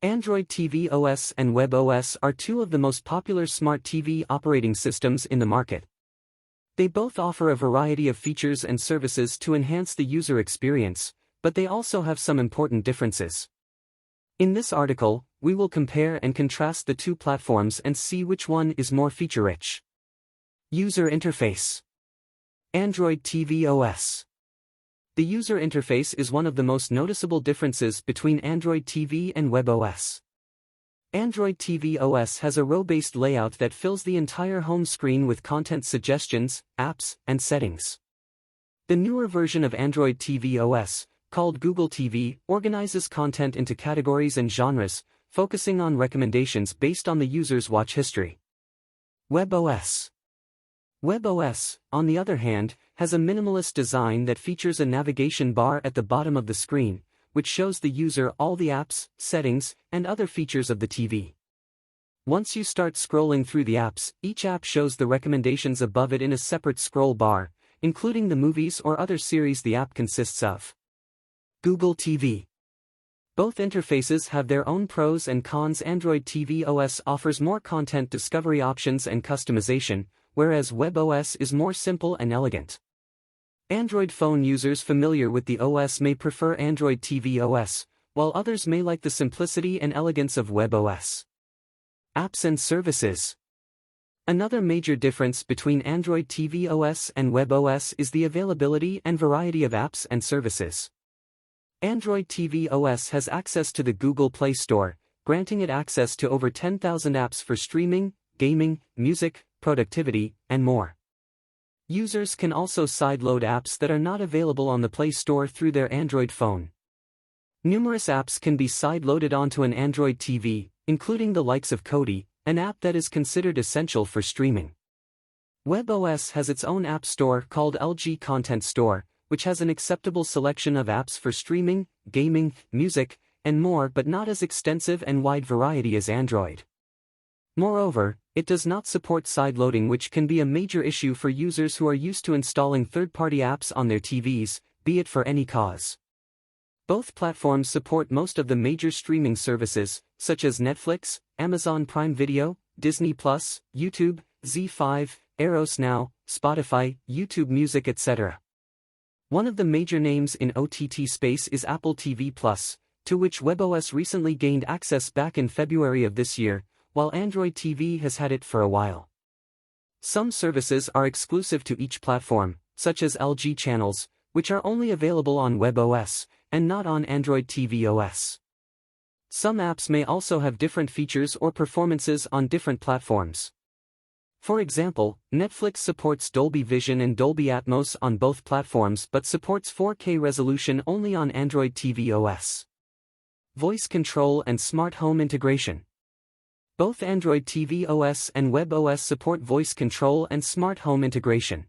Android TV OS and WebOS are two of the most popular smart TV operating systems in the market. They both offer a variety of features and services to enhance the user experience, but they also have some important differences. In this article, we will compare and contrast the two platforms and see which one is more feature-rich. User interface. Android TV OS. The user interface is one of the most noticeable differences between Android TV and WebOS. Android TV OS has a row-based layout that fills the entire home screen with content suggestions, apps, and settings. The newer version of Android TV OS, called Google TV, organizes content into categories and genres, focusing on recommendations based on the user's watch history. WebOS. WebOS, on the other hand, has a minimalist design that features a navigation bar at the bottom of the screen, which shows the user all the apps, settings, and other features of the TV. Once you start scrolling through the apps, each app shows the recommendations above it in a separate scroll bar, including the movies or other series the app consists of. Google TV. Both interfaces have their own pros and cons. Android TV OS offers more content discovery options and customization, whereas WebOS is more simple and elegant. Android phone users familiar with the OS may prefer Android TV OS, while others may like the simplicity and elegance of WebOS. Apps and services. Another major difference between Android TV OS and WebOS is the availability and variety of apps and services. Android TV OS has access to the Google Play Store, granting it access to over 10,000 apps for streaming, gaming, music, productivity, and more. Users can also sideload apps that are not available on the Play Store through their Android phone. Numerous apps can be sideloaded onto an Android TV, including the likes of Kodi, an app that is considered essential for streaming. WebOS has its own app store called LG Content Store, which has an acceptable selection of apps for streaming, gaming, music, and more, but not as extensive and wide variety as Android. Moreover, it does not support sideloading, which can be a major issue for users who are used to installing third-party apps on their TVs, be it for any cause. Both platforms support most of the major streaming services, such as Netflix, Amazon Prime Video, Disney+, YouTube, Z5, Eros Now, Spotify, YouTube Music, etc. One of the major names in OTT space is Apple TV+, to which WebOS recently gained access back in February of this year, while Android TV has had it for a while. Some services are exclusive to each platform, such as LG Channels, which are only available on WebOS, and not on Android TV OS. Some apps may also have different features or performances on different platforms. For example, Netflix supports Dolby Vision and Dolby Atmos on both platforms but supports 4K resolution only on Android TV OS. Voice control and smart home integration. Both Android TV OS and WebOS support voice control and smart home integration.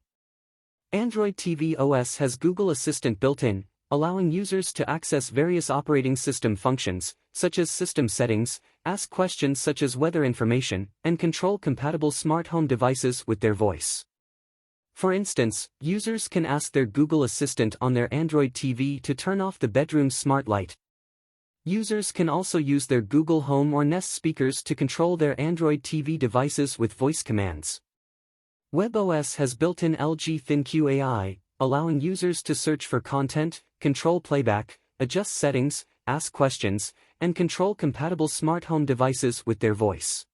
Android TV OS has Google Assistant built in, allowing users to access various operating system functions, such as system settings, ask questions such as weather information, and control compatible smart home devices with their voice. For instance, users can ask their Google Assistant on their Android TV to turn off the bedroom smart light. Users can also use their Google Home or Nest speakers to control their Android TV devices with voice commands. WebOS has built-in LG ThinQ AI, allowing users to search for content, control playback, adjust settings, ask questions, and control compatible smart home devices with their voice.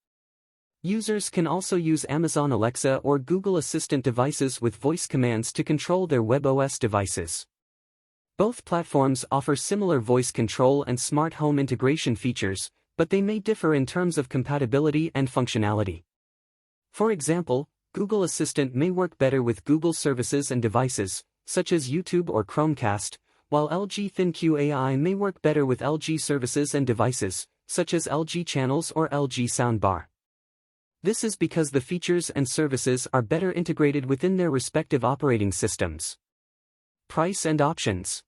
Users can also use Amazon Alexa or Google Assistant devices with voice commands to control their WebOS devices. Both platforms offer similar voice control and smart home integration features, but they may differ in terms of compatibility and functionality. For example, Google Assistant may work better with Google services and devices, such as YouTube or Chromecast, while LG ThinQ AI may work better with LG services and devices, such as LG Channels or LG Soundbar. This is because the features and services are better integrated within their respective operating systems. Price and options.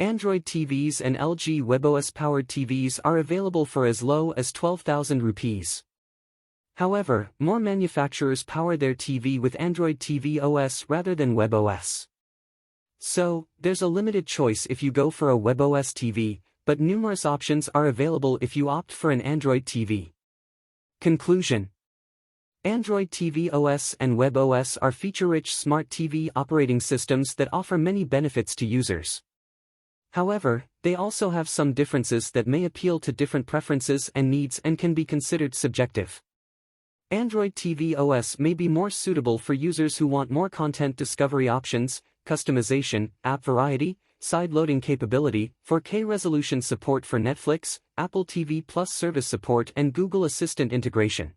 Android TVs and LG WebOS-powered TVs are available for as low as 12,000 rupees. However, more manufacturers power their TV with Android TV OS rather than WebOS. So, there's a limited choice if you go for a WebOS TV, but numerous options are available if you opt for an Android TV. Conclusion: Android TV OS and WebOS are feature-rich smart TV operating systems that offer many benefits to users. However, they also have some differences that may appeal to different preferences and needs and can be considered subjective. Android TV OS may be more suitable for users who want more content discovery options, customization, app variety, side-loading capability, 4K resolution support for Netflix, Apple TV Plus service support and Google Assistant integration.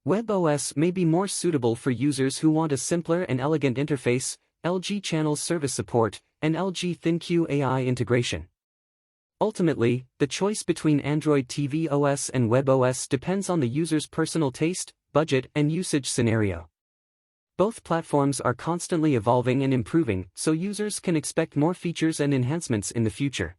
WebOS may be more suitable for users who want a simpler and elegant interface, LG Channel service support, and LG ThinQ AI integration. Ultimately, the choice between Android TV OS and WebOS depends on the user's personal taste, budget, and usage scenario. Both platforms are constantly evolving and improving, so users can expect more features and enhancements in the future.